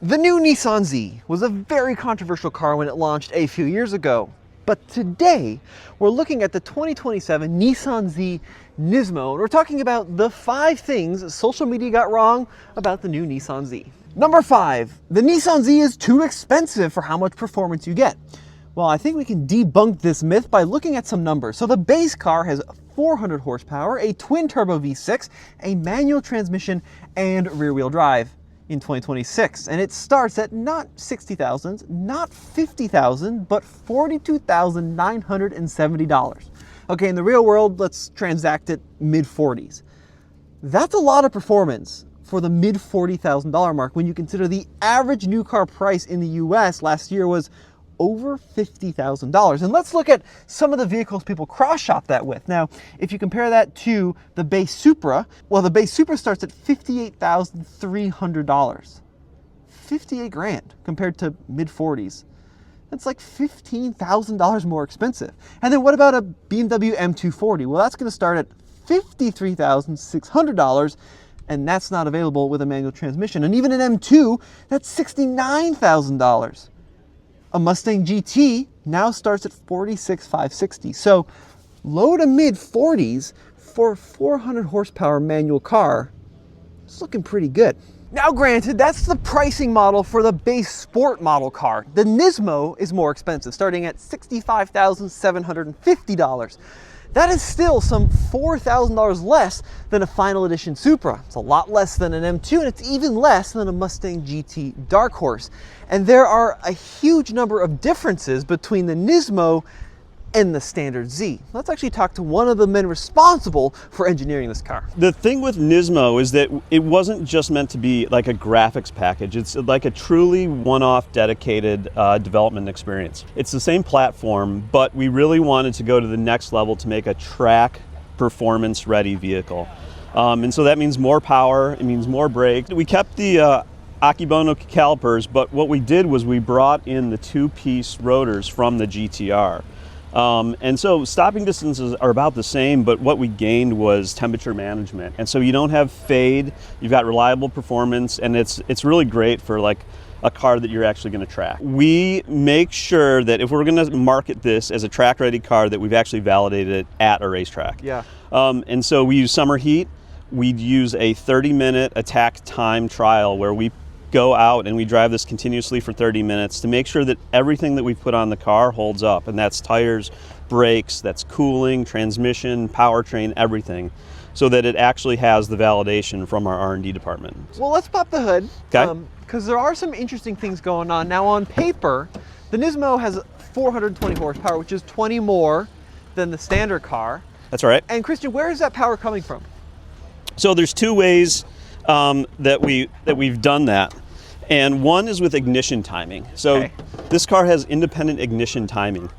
The new Nissan Z was a very controversial car when it launched a few years ago. But today, we're looking at the 2027 Nissan Z Nismo, and we're talking about the 5 things social media got wrong about the new Nissan Z. Number 5, the Nissan Z is too expensive for how much performance you get. Well, I think we can debunk this myth by looking at some numbers. So the base car has 400 horsepower, a twin-turbo V6, a manual transmission, and rear-wheel drive in 2026. And it starts at not $60,000, not $50,000, but $42,970. Okay, in the real world, let's transact it mid-40s. That's a lot of performance for the mid-$40,000 mark when you consider the average new car price in the US last year was over $50,000. And let's look at some of the vehicles people cross-shop that with. Now, if you compare that to the base Supra, well, the base Supra starts at $58,300. 58 grand compared to mid-40s. That's like $15,000 more expensive. And then what about a BMW M240? Well, that's going to start at $53,600, and that's not available with a manual transmission. And even an M2, that's $69,000. A Mustang GT now starts at $46,560. So low to mid 40s for a 400 horsepower manual car. It's looking pretty good. Now granted, that's the pricing model for the base sport model car. The Nismo is more expensive, starting at $65,750. That is still some $4,000 less than a final edition Supra. It's a lot less than an M2, and it's even less than a Mustang GT Dark Horse. And there are a huge number of differences between the Nismo and the standard Z. Let's actually talk to one of the men responsible for engineering this car. The thing with Nismo is that it wasn't just meant to be like a graphics package. It's like a truly one-off dedicated development experience. It's the same platform, but we really wanted to go to the next level to make a track performance ready vehicle. And so that means more power, it means more brake. We kept the Akebono calipers, but what we did was we brought in the 2-piece rotors from the GTR. And so stopping distances are about the same, but what we gained was temperature management. And so you don't have fade, you've got reliable performance, and it's really great for like a car that you're actually going to track. We make sure that if we're going to market this as a track-ready car, that we've actually validated it at a racetrack. Yeah. And so we use summer heat. We'd use a 30-minute attack time trial where we go out and we drive this continuously for 30 minutes to make sure that everything that we've put on the car holds up, and that's tires, brakes, that's cooling, transmission, powertrain, everything, so that it actually has the validation from our R&D department. Well, let's pop the hood, okay? Because there are some interesting things going on. Now on paper, the Nismo has 420 horsepower, which is 20 more than the standard car. That's right. And Christian, where is that power coming from? So there's 2 ways that we've done that, and one is with ignition timing. So okay. This car has independent ignition timing.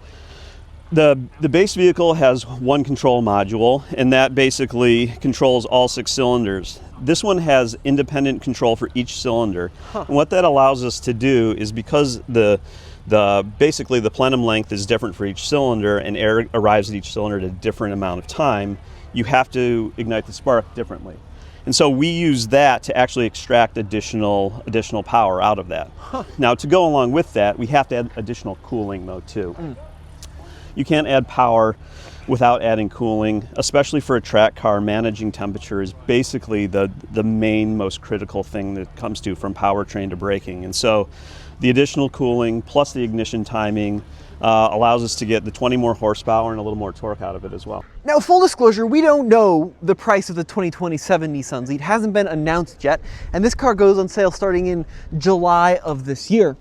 The base vehicle has one control module, and that basically controls all 6 cylinders. This one has independent control for each cylinder. And what that allows us to do is, because basically the plenum length is different for each cylinder and air arrives at each cylinder at a different amount of time, you have to ignite the spark differently. And so we use that to actually extract additional power out of that. Now, to go along with that, we have to add additional cooling though too. You can't add power without adding cooling, especially for a track car. Managing temperature is basically the main, most critical thing that comes to from powertrain to braking. And so the additional cooling plus the ignition timing allows us to get the 20 more horsepower and a little more torque out of it as well. Now, full disclosure, we don't know the price of the 2027 Nissan Z. It hasn't been announced yet, and this car goes on sale starting in July of this year.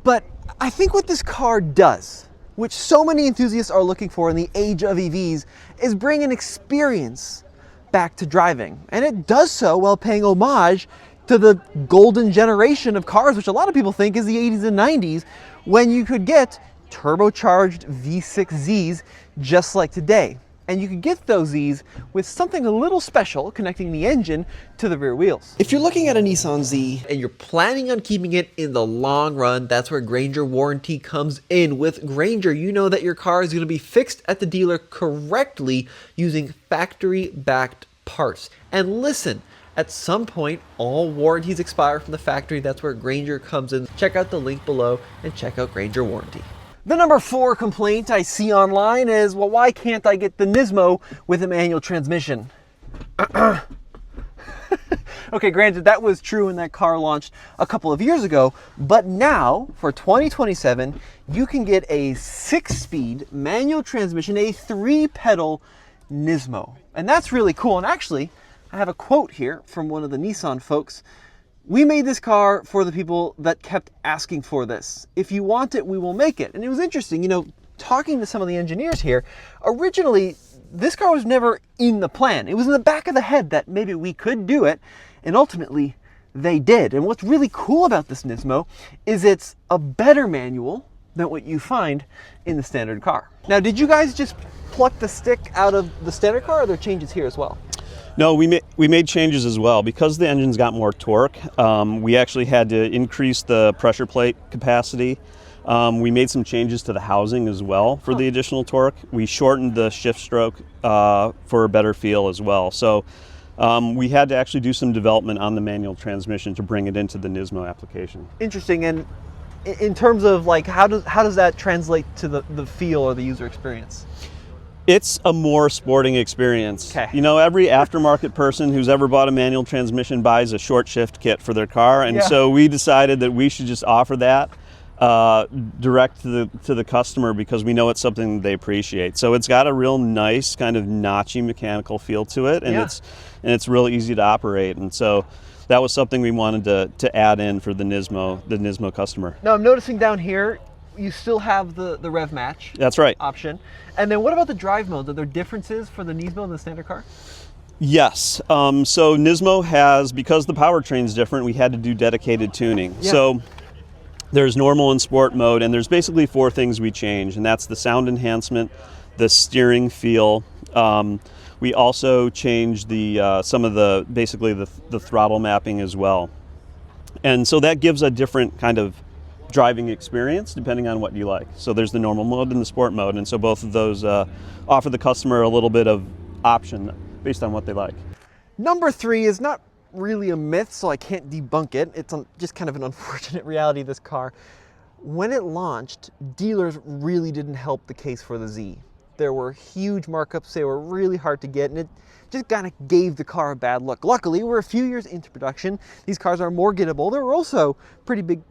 But I think what this car does, which so many enthusiasts are looking for in the age of EVs, is bring an experience back to driving. And it does so while paying homage to the golden generation of cars, which a lot of people think is the 80s and 90s, when you could get turbocharged V6 Zs just like today. And you could get those Zs with something a little special connecting the engine to the rear wheels. If you're looking at a Nissan Z and you're planning on keeping it in the long run, that's where Grainger warranty comes in. With Grainger, you know that your car is going to be fixed at the dealer correctly using factory-backed parts. And listen, At some point, all warranties expire from the factory. That's where Grainger comes in. Check out the link below and check out Grainger Warranty. The number 4 complaint I see online is, well, why can't I get the Nismo with a manual transmission? Okay, granted, that was true when that car launched a couple of years ago, but now, for 2027, you can get a 6-speed manual transmission, a 3-pedal Nismo. And that's really cool. And actually, I have a quote here from one of the Nissan folks. "We made this car for the people that kept asking for this. If you want it, we will make it." And it was interesting, you know, talking to some of the engineers here. Originally, this car was never in the plan. It was in the back of the head that maybe we could do it, and ultimately they did. And what's really cool about this Nismo is it's a better manual than what you find in the standard car. Now, did you guys just pluck the stick out of the standard car, or are there changes here as well? No, we made changes as well. Because the engine's got more torque, we actually had to increase the pressure plate capacity. We made some changes to the housing as well for the additional torque. We shortened the shift stroke for a better feel as well. So we had to actually do some development on the manual transmission to bring it into the Nismo application. Interesting. And in terms of like, how does that translate to the feel or the user experience? It's a more sporting experience. Okay. You know, every aftermarket person who's ever bought a manual transmission buys a short shift kit for their car, and so we decided that we should just offer that direct to the customer, because we know it's something they appreciate. So it's got a real nice kind of notchy mechanical feel to it, and it's real easy to operate. And so that was something we wanted to add in for the Nismo customer. Now I'm noticing down here, you still have the rev match. That's right. Option. And then what about the drive modes? Are there differences for the Nismo and the standard car? Yes. So Nismo has, because the powertrain is different, we had to do dedicated tuning. Yeah. So there's normal and sport mode, and there's basically 4 things we change, and that's the sound enhancement, the steering feel. We also changed some of the throttle mapping as well. And so that gives a different kind of driving experience depending on what you like. So there's the normal mode and the sport mode, and so both of those offer the customer a little bit of option based on what they like. Number 3 is not really a myth, so I can't debunk it. It's just kind of an unfortunate reality of this car. When it launched, dealers really didn't help the case for the Z. There were huge markups, they were really hard to get, and it just kind of gave the car a bad look. Luckily, we're a few years into production. These cars are more gettable. There were also pretty big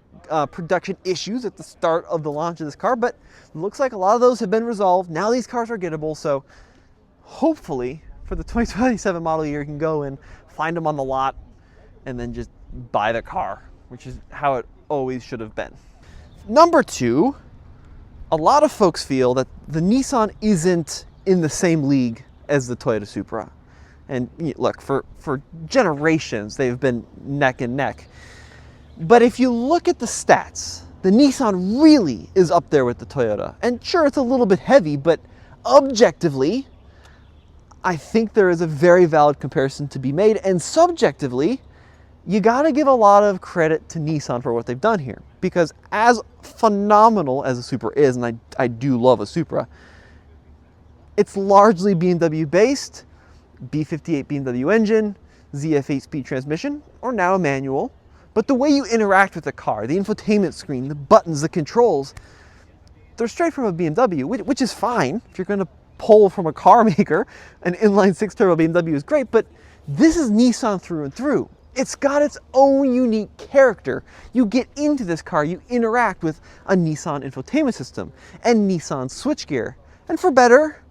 production issues at the start of the launch of this car, but it looks like a lot of those have been resolved. Now these cars are gettable, so hopefully for the 2027 model year, you can go and find them on the lot and then just buy the car, which is how it always should have been. Number 2, a lot of folks feel that the Nissan isn't in the same league as the Toyota Supra. And look, for generations, they've been neck and neck. But if you look at the stats, the Nissan really is up there with the Toyota. And sure, it's a little bit heavy, but objectively, I think there is a very valid comparison to be made. And subjectively, you gotta give a lot of credit to Nissan for what they've done here. Because as phenomenal as a Supra is, and I do love a Supra, it's largely BMW based, B58 BMW engine, ZF 8-speed transmission, or now a manual. But the way you interact with the car, the infotainment screen, the buttons, the controls, they're straight from a BMW, which is fine. If you're gonna pull from a car maker, an inline-6 turbo BMW is great, but this is Nissan through and through. It's got its own unique character. You get into this car, you interact with a Nissan infotainment system and Nissan switchgear. And for better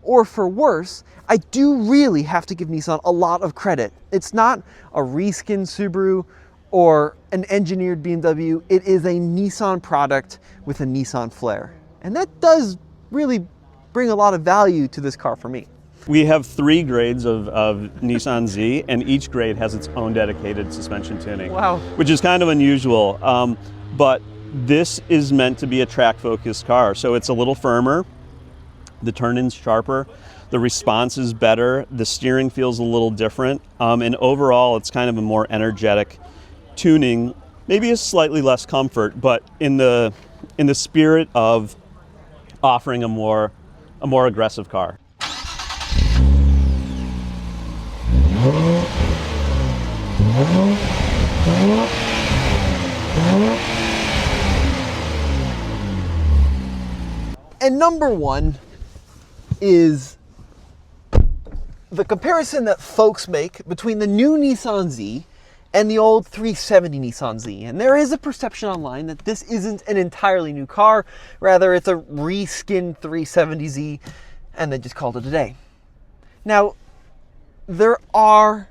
or for worse, I do really have to give Nissan a lot of credit. It's not a reskinned Subaru or an engineered BMW. It is a Nissan product with a Nissan flair. And that does really bring a lot of value to this car for me. We have 3 grades of Nissan Z, and each grade has its own dedicated suspension tuning. Wow. Which is kind of unusual, but this is meant to be a track-focused car, so it's a little firmer, the turn-in's sharper, the response is better, the steering feels a little different, and overall it's kind of a more energetic tuning, maybe a slightly less comfort, but in the spirit of offering a more aggressive car. And number one is the comparison that folks make between the new Nissan Z and the old 370 Nissan Z. And there is a perception online that this isn't an entirely new car, rather it's a reskinned 370Z, and they just called it a day. Now, there are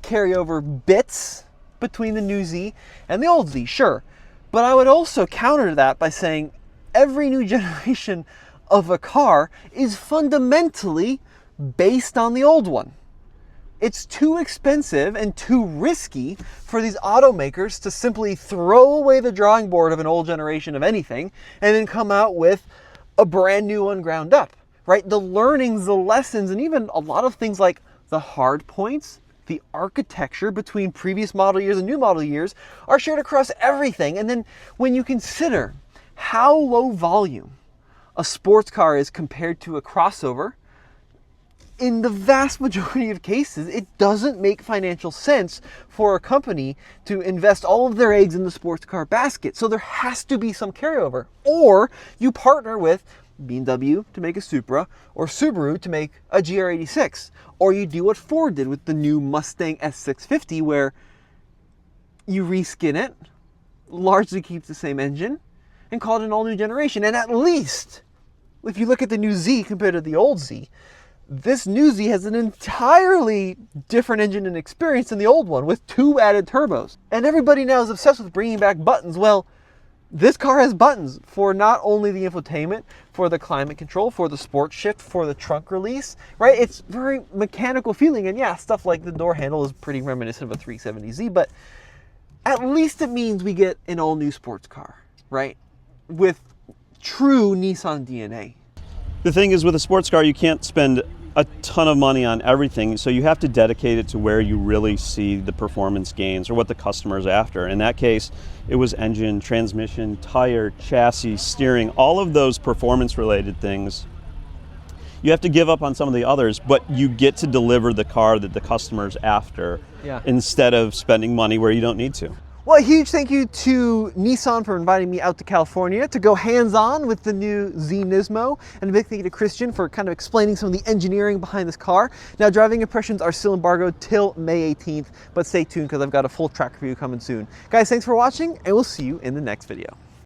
carryover bits between the new Z and the old Z, sure. But I would also counter that by saying every new generation of a car is fundamentally based on the old one. It's too expensive and too risky for these automakers to simply throw away the drawing board of an old generation of anything and then come out with a brand new one ground up, right? The learnings, the lessons, and even a lot of things like the hard points, the architecture between previous model years and new model years are shared across everything. And then when you consider how low volume a sports car is compared to a crossover, in the vast majority of cases, it doesn't make financial sense for a company to invest all of their eggs in the sports car basket. So there has to be some carryover. Or you partner with BMW to make a Supra, or Subaru to make a GR86. Or you do what Ford did with the new Mustang S650, where you reskin it, largely keeps the same engine, and call it an all-new generation. And at least, if you look at the new Z compared to the old Z, this new Z has an entirely different engine and experience than the old one, with 2 added turbos. And everybody now is obsessed with bringing back buttons. Well, this car has buttons for not only the infotainment, for the climate control, for the sport shift, for the trunk release, right? It's very mechanical feeling. And yeah, stuff like the door handle is pretty reminiscent of a 370Z, but at least it means we get an all new sports car, right? With true Nissan DNA. The thing is, with a sports car, you can't spend a ton of money on everything, so you have to dedicate it to where you really see the performance gains or what the customer is after. In that case, it was engine, transmission, tire, chassis, steering, all of those performance related things. You have to give up on some of the others, but you get to deliver the car that the customer's after, instead of spending money where you don't need to. Well, a huge thank you to Nissan for inviting me out to California to go hands-on with the new Z Nismo, and a big thank you to Christian for kind of explaining some of the engineering behind this car. Now, driving impressions are still embargoed till May 18th, but stay tuned because I've got a full track review coming soon. Guys, thanks for watching, and we'll see you in the next video.